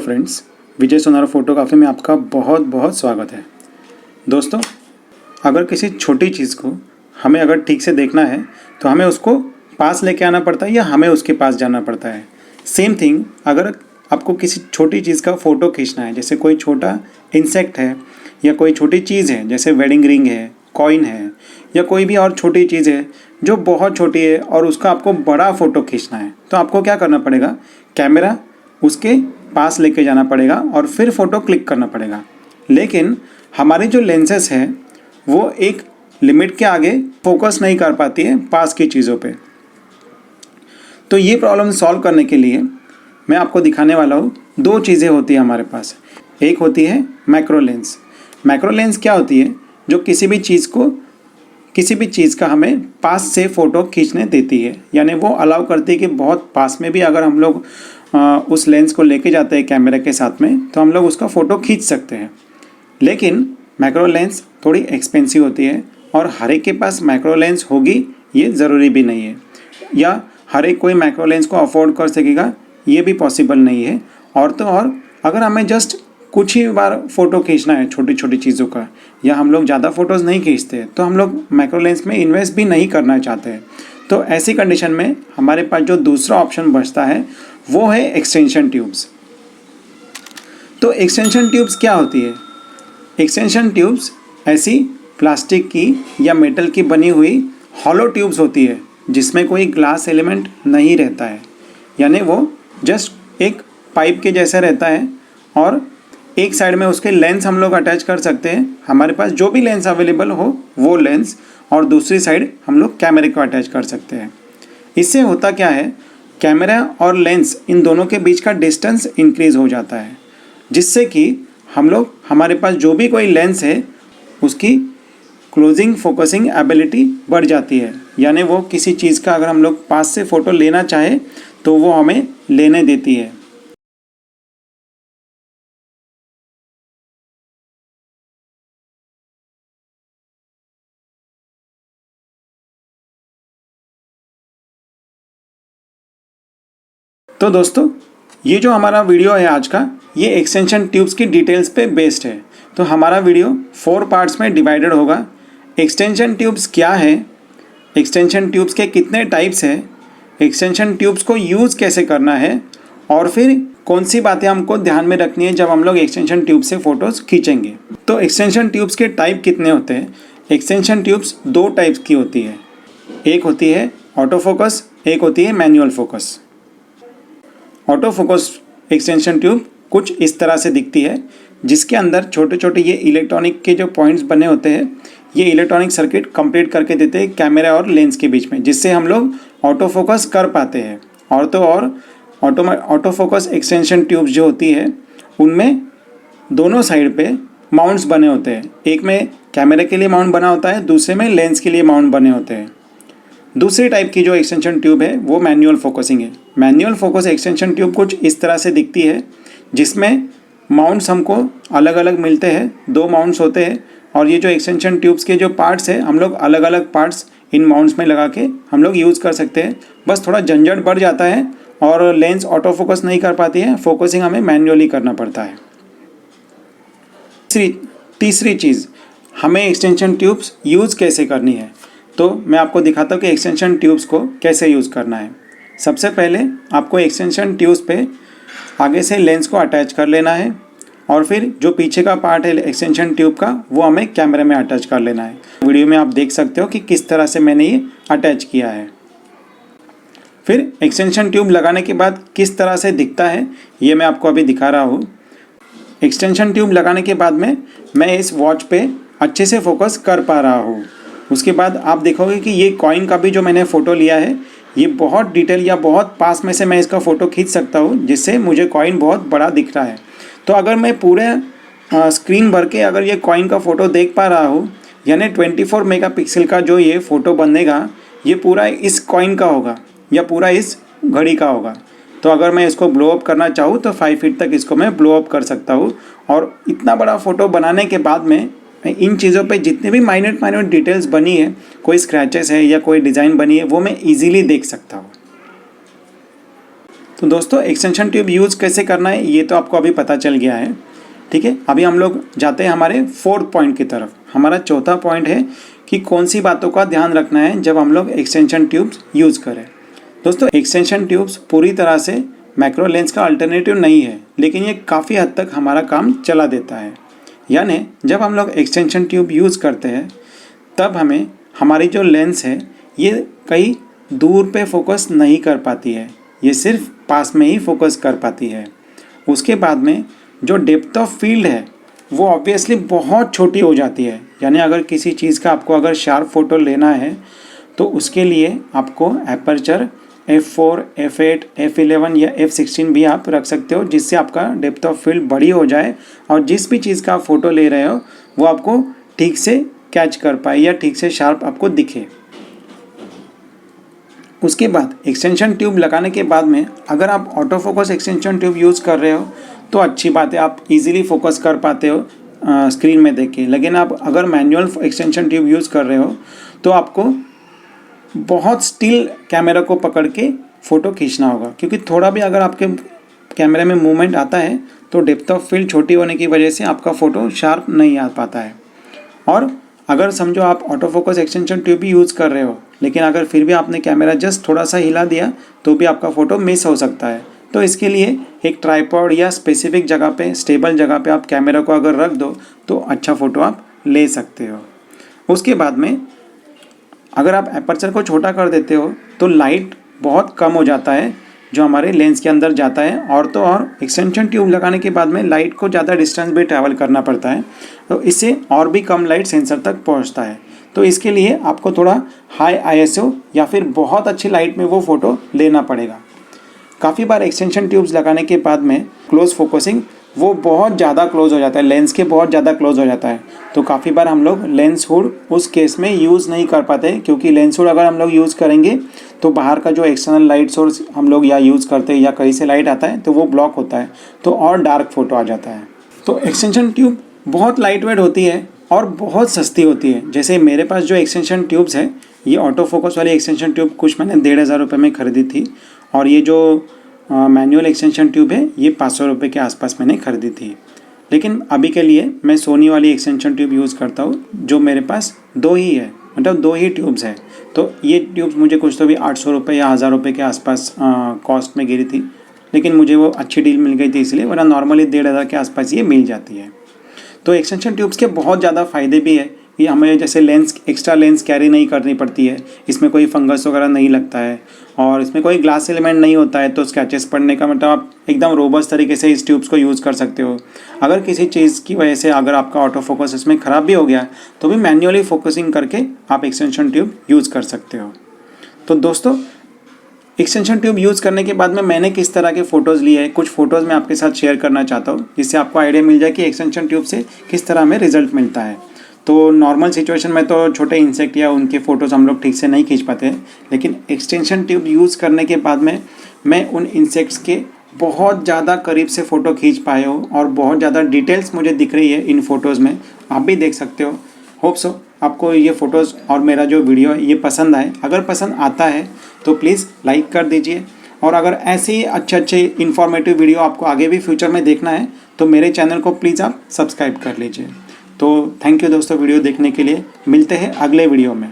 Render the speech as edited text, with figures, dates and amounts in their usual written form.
Friends, विजय सोनारा photography में आपका बहुत बहुत स्वागत है। दोस्तों, अगर किसी छोटी चीज़ को हमें अगर ठीक से देखना है तो हमें उसको पास लेके आना पड़ता है या हमें उसके पास जाना पड़ता है। सेम थिंग, अगर आपको किसी छोटी चीज़ का फ़ोटो खींचना है, जैसे कोई छोटा इंसेक्ट है या कोई छोटी चीज़ है, जैसे वेडिंग रिंग है, कॉइन है या कोई भी और छोटी चीज़ है जो बहुत छोटी है और उसका आपको बड़ा फ़ोटो खींचना है, तो आपको क्या करना पड़ेगा, कैमरा उसके पास लेके जाना पड़ेगा और फिर फ़ोटो क्लिक करना पड़ेगा। लेकिन हमारी जो लेंसेस है वो एक लिमिट के आगे फोकस नहीं कर पाती है पास की चीज़ों पे। तो ये प्रॉब्लम सॉल्व करने के लिए मैं आपको दिखाने वाला हूँ। दो चीज़ें होती है हमारे पास। एक होती है मैक्रो लेंस। मैक्रो लेंस क्या होती है, जो किसी भी चीज़ का हमें पास से फ़ोटो खींचने देती है, यानी वो अलाउ करती है कि बहुत पास में भी अगर हम लोग उस लेंस को लेके जाते हैं कैमरे के साथ में, तो हम लोग उसका फ़ोटो खींच सकते हैं। लेकिन मैक्रो लेंस थोड़ी एक्सपेंसिव होती है और हर एक के पास मैक्रो लेंस होगी ये ज़रूरी भी नहीं है, या हर एक कोई मैक्रो लेंस को अफोर्ड कर सकेगा ये भी पॉसिबल नहीं है। और तो और अगर हमें जस्ट कुछ ही बार फ़ोटो खींचना है छोटी छोटी चीज़ों का, या हम लोग ज़्यादा फ़ोटोज़ नहीं खींचते, तो हम लोग मैक्रो लेंस में इन्वेस्ट भी नहीं करना चाहते हैं। तो ऐसी कंडीशन में हमारे पास जो दूसरा ऑप्शन बचता है वो है एक्सटेंशन ट्यूब्स। तो एक्सटेंशन ट्यूब्स क्या होती है? एक्सटेंशन ट्यूब्स ऐसी प्लास्टिक की या मेटल की बनी हुई हॉलो ट्यूब्स होती है जिसमें कोई ग्लास एलिमेंट नहीं रहता है, यानी वो जस्ट एक पाइप के जैसा रहता है और एक साइड में उसके लेंस हम लोग अटैच कर सकते हैं, हमारे पास जो भी लेंस अवेलेबल हो वो लेंस, और दूसरी साइड हम लोग कैमरे को अटैच कर सकते हैं। इससे होता क्या है, कैमरा और लेंस इन दोनों के बीच का डिस्टेंस इंक्रीज़ हो जाता है, जिससे कि हमारे पास जो भी कोई लेंस है उसकी क्लोजिंग फोकसिंग एबिलिटी बढ़ जाती है, यानी वो किसी चीज़ का अगर हम लोग पास से फ़ोटो लेना चाहे तो वो हमें लेने देती है। तो दोस्तों, ये जो हमारा वीडियो है आज का, ये एक्सटेंशन ट्यूब्स की डिटेल्स पे बेस्ड है। तो हमारा वीडियो 4 पार्ट्स में डिवाइडेड होगा। एक्सटेंशन ट्यूब्स क्या है, एक्सटेंशन ट्यूब्स के कितने टाइप्स हैं, एक्सटेंशन ट्यूब्स को यूज़ कैसे करना है, और फिर कौन सी बातें हमको ध्यान में रखनी है जब हम लोग एक्सटेंशन ट्यूब से फ़ोटोज़ खींचेंगे। तो एक्सटेंशन ट्यूब्स के टाइप कितने होते हैं? एक्सटेंशन ट्यूब्स 2 टाइप्स की होती है। एक होती है ऑटो फोकस, एक होती है manual focus. Auto focus extension tube कुछ इस तरह से दिखती है, जिसके अंदर छोटे छोटे ये इलेक्ट्रॉनिक के जो पॉइंट्स बने होते हैं, ये इलेक्ट्रॉनिक सर्किट कंप्लीट करके देते हैं कैमरा और लेंस के बीच में, जिससे हम लोग ऑटो फोकस कर पाते हैं। और तो और ऑटो फोकस एक्सटेंशन ट्यूब्स जो होती है उनमें दोनों साइड पे माउंट्स बने होते हैं। एक में कैमरे के लिए माउंट बना होता है, दूसरे में लेंस के लिए माउंट बने होते हैं। दूसरी टाइप की जो एक्सटेंशन ट्यूब है वो मैनुअल फोकसिंग है। मैनुअल फोकस एक्सटेंशन ट्यूब कुछ इस तरह से दिखती है, जिसमें माउंट्स हमको अलग अलग मिलते हैं, 2 माउंट्स होते हैं, और ये जो एक्सटेंशन ट्यूब्स के जो पार्ट्स है हम लोग अलग अलग पार्ट्स इन माउंट्स में लगा के हम लोग यूज़ कर सकते हैं। बस थोड़ा झंझट बढ़ जाता है और लेंस ऑटो फोकस नहीं कर पाती है, फोकसिंग हमें मैन्युअली करना पड़ता है। तीसरी चीज़, हमें एक्सटेंशन ट्यूब्स यूज़ कैसे करनी है, तो मैं आपको दिखाता हूँ कि एक्सटेंशन ट्यूब्स को कैसे यूज़ करना है। सबसे पहले आपको एक्सटेंशन ट्यूब्स पे आगे से लेंस को अटैच कर लेना है, और फिर जो पीछे का पार्ट है एक्सटेंशन ट्यूब का वो हमें कैमरे में अटैच कर लेना है। वीडियो में आप देख सकते हो कि किस तरह से मैंने ये अटैच किया है। फिर एक्सटेंशन ट्यूब लगाने के बाद किस तरह से दिखता है ये मैं आपको अभी दिखा रहा हूँ। एक्सटेंशन ट्यूब लगाने के बाद में मैं इस वॉच पे अच्छे से फोकस कर पा रहा हूँ। उसके बाद आप देखोगे कि ये कॉइन का भी जो मैंने फ़ोटो लिया है, ये बहुत डिटेल या बहुत पास में से मैं इसका फ़ोटो खींच सकता हूँ, जिससे मुझे कॉइन बहुत बड़ा दिख रहा है। तो अगर मैं पूरे स्क्रीन भर के अगर ये कॉइन का फ़ोटो देख पा रहा हूँ, यानी 24 मेगापिक्सल का जो ये फ़ोटो बनेगा, ये पूरा इस कॉइन का होगा या पूरा इस घड़ी का होगा। तो अगर मैं इसको ब्लो अप करना चाहूँ तो 5 फीट तक इसको मैं ब्लो अप कर सकता हूँ। और इतना बड़ा फ़ोटो बनाने के बाद में मैं इन चीज़ों पे जितने भी माइन्यूट डिटेल्स बनी है, कोई स्क्रैचेस है या कोई डिज़ाइन बनी है, वो मैं इजीली देख सकता हूँ। तो दोस्तों एक्सटेंशन ट्यूब यूज़ कैसे करना है ये तो आपको अभी पता चल गया है, ठीक है। अभी हम लोग जाते हैं हमारे 4th पॉइंट की तरफ। हमारा चौथा पॉइंट है कि कौन सी बातों का ध्यान रखना है जब हम लोग एक्सटेंशन ट्यूब्स यूज़ करें। दोस्तों एक्सटेंशन ट्यूब्स पूरी तरह से मैक्रो लेंस का अल्टरनेटिव नहीं है, लेकिन ये काफ़ी हद तक हमारा काम चला देता है। यानी जब हम लोग एक्सटेंशन ट्यूब यूज़ करते हैं तब हमें हमारी जो लेंस है ये कहीं दूर पे फोकस नहीं कर पाती है, ये सिर्फ पास में ही फोकस कर पाती है। उसके बाद में जो डेप्थ ऑफ फील्ड है वो ऑब्वियसली बहुत छोटी हो जाती है। यानी अगर किसी चीज़ का आपको अगर शार्प फोटो लेना है तो उसके लिए आपको एपर्चर f4, f8, f11 या f16 भी आप रख सकते हो, जिससे आपका डेप्थ ऑफ फील्ड बड़ी हो जाए और जिस भी चीज़ का आप फ़ोटो ले रहे हो वो आपको ठीक से कैच कर पाए या ठीक से शार्प आपको दिखे। उसके बाद एक्सटेंशन ट्यूब लगाने के बाद में अगर आप auto focus extension tube use कर रहे हो तो अच्छी बात है, आप इजीली फोकस कर पाते हो स्क्रीन में देख के। लेकिन आप अगर मैनुअल एक्सटेंशन ट्यूब यूज़ कर रहे हो तो आपको बहुत स्टिल कैमरा को पकड़ के फ़ोटो खींचना होगा, क्योंकि थोड़ा भी अगर आपके कैमरे में मूवमेंट आता है तो डेप्थ ऑफ फील्ड छोटी होने की वजह से आपका फ़ोटो शार्प नहीं आ पाता है। और अगर समझो आप ऑटो फोकस एक्सटेंशन ट्यूब भी यूज़ कर रहे हो लेकिन अगर फिर भी आपने कैमरा जस्ट थोड़ा सा हिला दिया तो भी आपका फ़ोटो मिस हो सकता है। तो इसके लिए एक ट्राइपॉड या स्पेसिफिक जगह पे, स्टेबल जगह पे आप कैमरा को अगर रख दो तो अच्छा फ़ोटो आप ले सकते हो। उसके बाद में अगर आप एपर्चर को छोटा कर देते हो तो लाइट बहुत कम हो जाता है जो हमारे लेंस के अंदर जाता है। और तो और एक्सटेंशन ट्यूब लगाने के बाद में लाइट को ज़्यादा डिस्टेंस भी ट्रैवल करना पड़ता है, तो इससे और भी कम लाइट सेंसर तक पहुंचता है। तो इसके लिए आपको थोड़ा हाई ISO या फिर बहुत अच्छी लाइट में वो फ़ोटो लेना पड़ेगा। काफ़ी बार एक्सटेंशन ट्यूब्स लगाने के बाद में क्लोज फोकसिंग वो बहुत ज़्यादा क्लोज हो जाता है, लेंस के बहुत ज़्यादा क्लोज हो जाता है। तो काफ़ी बार हम लोग लेंस हुड उस केस में यूज़ नहीं कर पाते, क्योंकि लेंस हुड अगर हम लोग यूज़ करेंगे तो बाहर का जो एक्सटर्नल लाइट सोर्स हम लोग या यूज़ करते हैं या कहीं से लाइट आता है तो वो ब्लॉक होता है, तो और डार्क फोटो आ जाता है। तो एक्सटेंशन ट्यूब बहुत लाइट वेट होती है और बहुत सस्ती होती है। जैसे मेरे पास जो एक्सटेंशन ट्यूब्स है, ये ऑटो फोकस वाली एक्सटेंशन ट्यूब कुछ मैंने 1,500 रुपये में ख़रीदी थी, और ये जो मैनुअल एक्सटेंशन ट्यूब है ये 500 रुपये के आसपास मैंने ख़रीदी थी। लेकिन अभी के लिए मैं सोनी वाली एक्सटेंशन ट्यूब यूज़ करता हूँ, जो मेरे पास 2 ही है, मतलब 2 ही ट्यूब्स है। तो ये ट्यूब्स मुझे कुछ तो भी 800 रुपये या 1000 रुपये के आसपास कॉस्ट में गिरी थी, लेकिन मुझे वो अच्छी डील मिल गई थी इसलिए, वरना नॉर्मली 1,500 के आसपास ये मिल जाती है। तो एक्सटेंशन ट्यूब्स के बहुत ज़्यादा फ़ायदे भी है कि हमें जैसे लेंस, एक्स्ट्रा लेंस कैरी नहीं करनी पड़ती है, इसमें कोई फंगस वगैरह नहीं लगता है और इसमें कोई ग्लास एलिमेंट नहीं होता है, तो स्क्रैचेस पड़ने का मतलब आप एकदम रोबस्ट तरीके से इस ट्यूब्स को यूज़ कर सकते हो। अगर किसी चीज़ की वजह से अगर आपका ऑटो फोकस इसमें ख़राब भी हो गया तो भी मैन्युअली फोकसिंग करके आप एक्सटेंशन ट्यूब यूज़ कर सकते हो। तो दोस्तों एक्सटेंशन ट्यूब यूज़ करने के बाद में मैंने किस तरह के फ़ोटोज़ लिए हैं, कुछ फ़ोटोज़ मैं आपके साथ शेयर करना चाहता हूँ, जिससे आपको आइडिया मिल जाए कि एक्सटेंशन ट्यूब से किस तरह हमें रिजल्ट मिलता है। तो नॉर्मल सिचुएशन में तो छोटे इंसेक्ट या उनके फ़ोटोज़ हम लोग ठीक से नहीं खींच पाते हैं, लेकिन एक्सटेंशन ट्यूब यूज़ करने के बाद में मैं उन इंसेक्ट्स के बहुत ज़्यादा करीब से फ़ोटो खींच पाए हो और बहुत ज़्यादा डिटेल्स मुझे दिख रही है इन फ़ोटोज़ में, आप भी देख सकते हो। होप सो आपको ये फ़ोटोज़ और मेरा जो वीडियो है ये पसंद आए। अगर पसंद आता है तो प्लीज़ लाइक कर दीजिए, और अगर ऐसे ही अच्छे इन्फॉर्मेटिव वीडियो आपको आगे भी फ्यूचर में देखना है तो मेरे चैनल को प्लीज़ आप सब्सक्राइब कर लीजिए। तो थैंक यू दोस्तों वीडियो देखने के लिए, मिलते हैं अगले वीडियो में।